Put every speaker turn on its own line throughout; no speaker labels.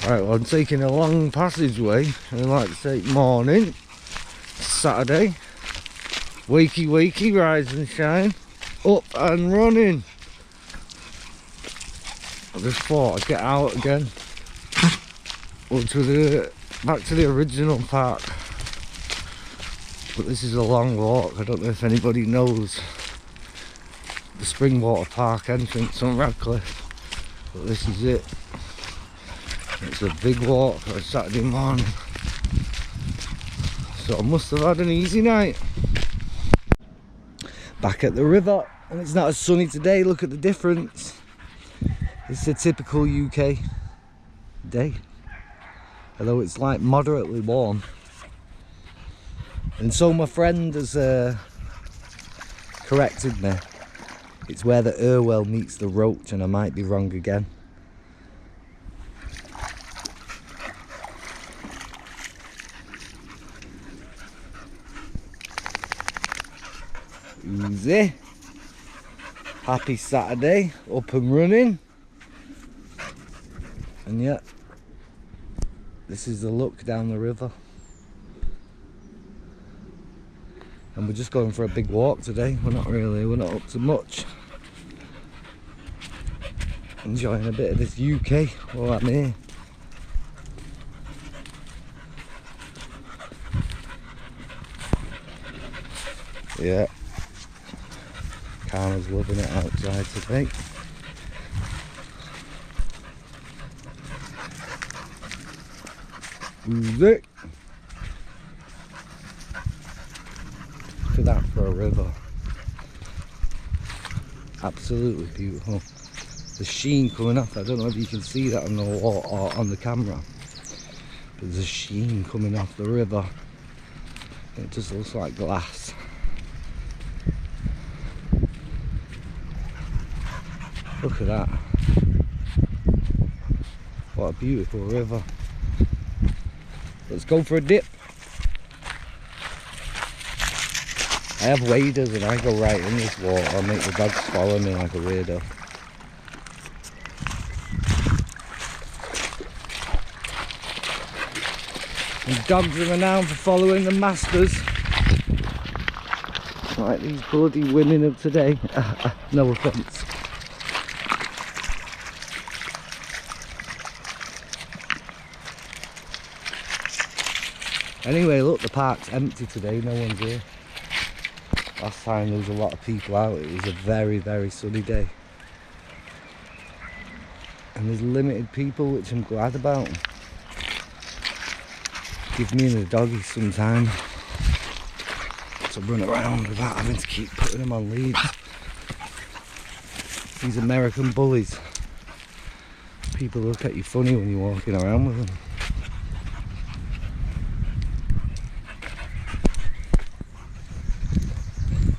Right, well, I'm taking a long passageway, and like to take morning, Saturday, wakey wakey, rise and shine, up and running. I just thought I'd get out again, back to the original park. But this is a long walk. I don't know if anybody knows the Springwater Park entrance on Radcliffe, but this is it. It's a big walk for a Saturday morning, so I must have had an easy night. Back at the river, and it's not as sunny today. Look at the difference. It's a typical UK day, although it's like moderately warm. And so my friend has corrected me. It's where the Irwell meets the Roach, and I might be wrong again. Easy. Happy Saturday, up and running. And yeah, this is the look down the river. And we're just going for a big walk today. We're not up to much. Enjoying a bit of this UK while I'm here. Yeah. Karma's loving it outside today. Who's it? Look at that for a river. Absolutely beautiful. The sheen coming off. I don't know if you can see that on the wall or on the camera, but there's a sheen coming off the river. It just looks like glass. Look at that. What a beautiful river. Let's go for a dip. I have waders and I go right in this water. I make the dogs follow me like a weirdo. And dogs are renowned for following the masters. Like these bloody women of today. No offence. Anyway, look, the park's empty today, no one's here. Last time there was a lot of people out. It was a very, very sunny day. And there's limited people, which I'm glad about. Give me and the doggies some time to run around without having to keep putting them on leads. These American bullies. People look at you funny when you're walking around with them.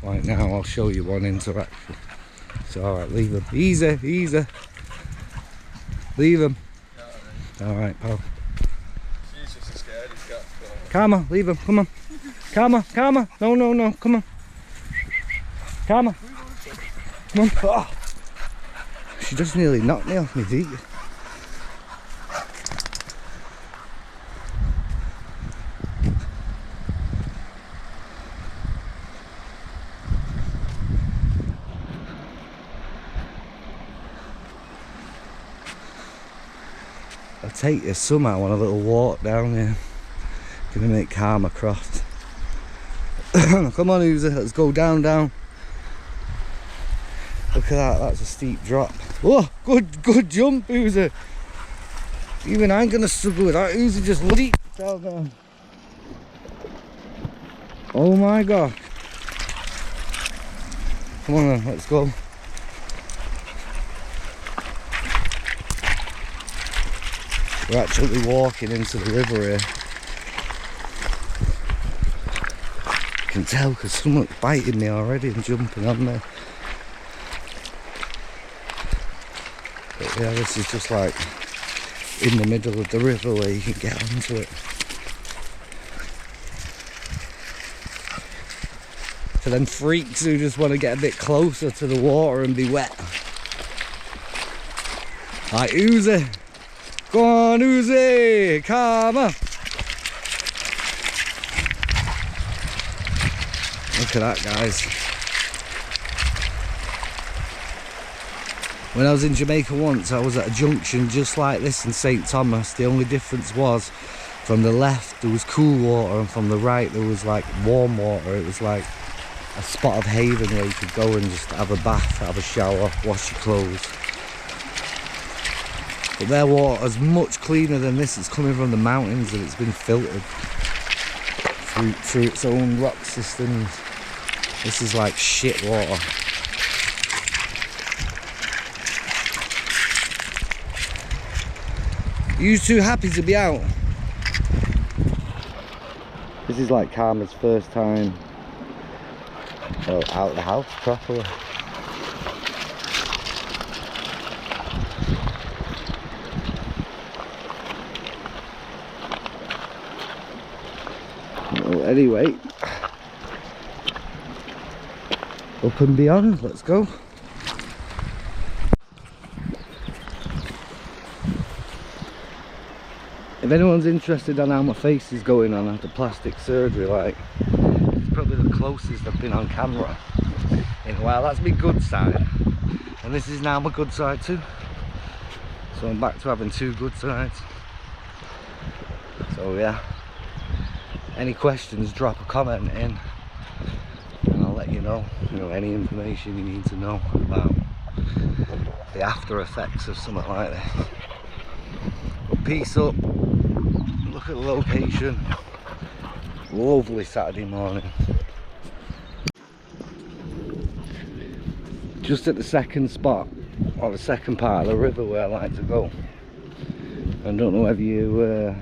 Right now I'll show you one interaction. It's alright, leave him. Easy, easy. Leave him. Alright, pal.
She's just scared, he's got...
Karma, leave him, come on. Karma, Karma. No, no, no, come on. Karma. Come on. Oh. She just nearly knocked me off my feet. I'll take you somehow on a little walk down here. Gonna make Karma cross. Come on, Uzi, let's go down. Look at that, that's a steep drop. Oh, good jump, Uzi. Even I'm gonna struggle with that. Uzi just leaped down there. Oh my god. Come on then, let's go. We're actually walking into the river here. I can tell because someone's biting me already and jumping on me. But yeah, this is just like in the middle of the river where you can get onto it. For them freaks who just want to get a bit closer to the water and be wet. Like Uzi. Go on, Uzi, come on. Look at that, guys. When I was in Jamaica once, I was at a junction just like this in St. Thomas. The only difference was from the left there was cool water and from the right there was like warm water. It was like a spot of haven where you could go and just have a bath, have a shower, wash your clothes. But their water is much cleaner than this. It's coming from the mountains and it's been filtered through its own rock systems. This is like shit water. You too happy to be out? This is like Karma's first time out of the house properly. Well, anyway, up and beyond, let's go. If anyone's interested on how my face is going on after plastic surgery, like, it's probably the closest I've been on camera in a while. That's my good side, and this is now my good side too. So I'm back to having two good sides. So yeah, any questions, drop a comment in and I'll let you know, any information you need to know about the after effects of something like this. But peace up. Look at the location. Lovely Saturday morning. Just at the second spot, or the second part of the river where I like to go. I don't know whether you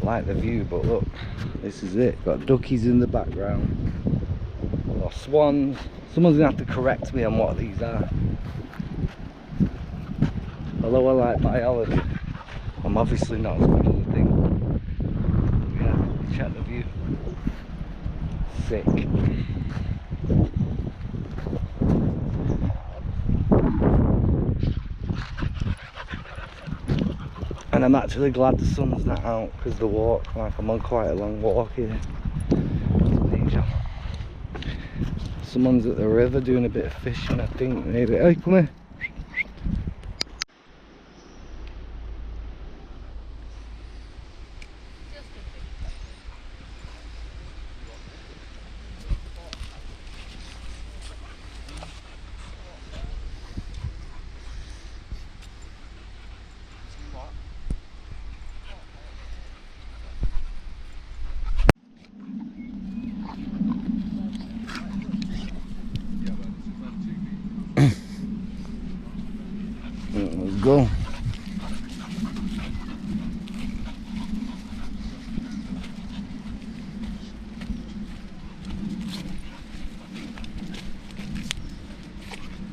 like the view, but look, this is it. Got duckies in the background, or swans. Someone's gonna have to correct me on what these are. Although I like biology, I'm obviously not as good as I think. Yeah, check the view. Sick. And I'm actually glad the sun's not out because the walk, like I'm on quite a long walk here. Nature. Someone's at the river doing a bit of fishing, I think, maybe. Hey, come here. Let's go.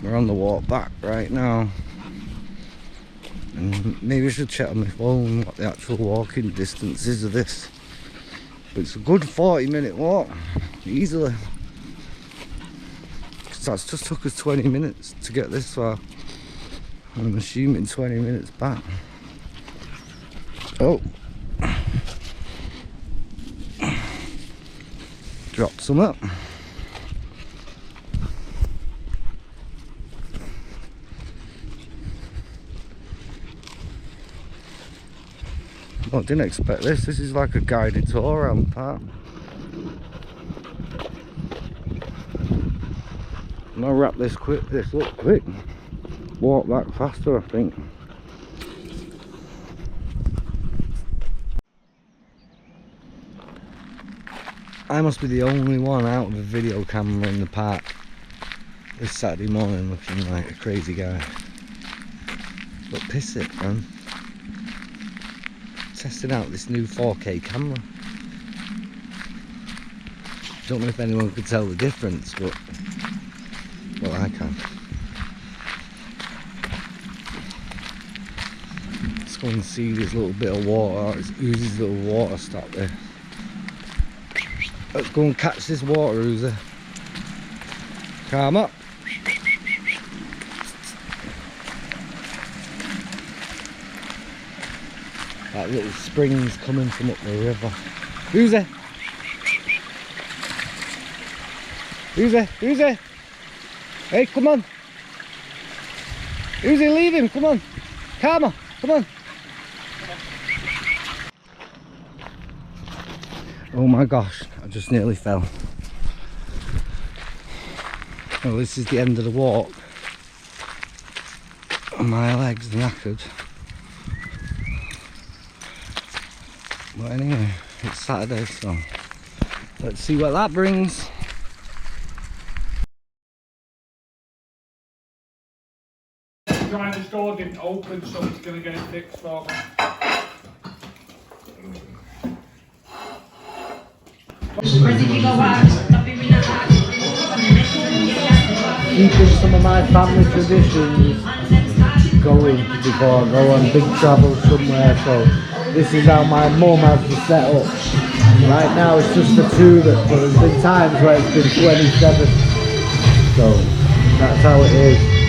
We're on the walk back right now. And maybe I should check on my phone what the actual walking distance is of this. But it's a good 40-minute walk, easily. That's just took us 20 minutes to get this far. I'm assuming 20 minutes back. Oh. Drop some up. Oh, I didn't expect this. This is like a guided tour around the park. I'm gonna wrap this up quick. Walk back faster, I think. I must be the only one out with a video camera in the park this Saturday morning looking like a crazy guy. But piss it, man. Testing out this new 4K camera. Don't know if anyone could tell the difference, but well, I can. Let's go and see this little bit of water. It's Uzi's little water stop there. Let's go and catch this water, Uzi. Come up. Like little springs coming from up the river. Who's there? Who's there? Who's there? Hey, come on. Who's there? Leave him, come on. Karma, come on. Oh my gosh, I just nearly fell. Well, this is the end of the walk. And my legs are knackered. But anyway, it's Saturday, so let's see what that brings.
Trying this door didn't open, so it's going to get it fixed for me.
Keeping some of my family traditions going before I go on big travel somewhere, so this is how my mum has to set up. Right now it's just the two, but there's been times where it's been 27, so that's how it is.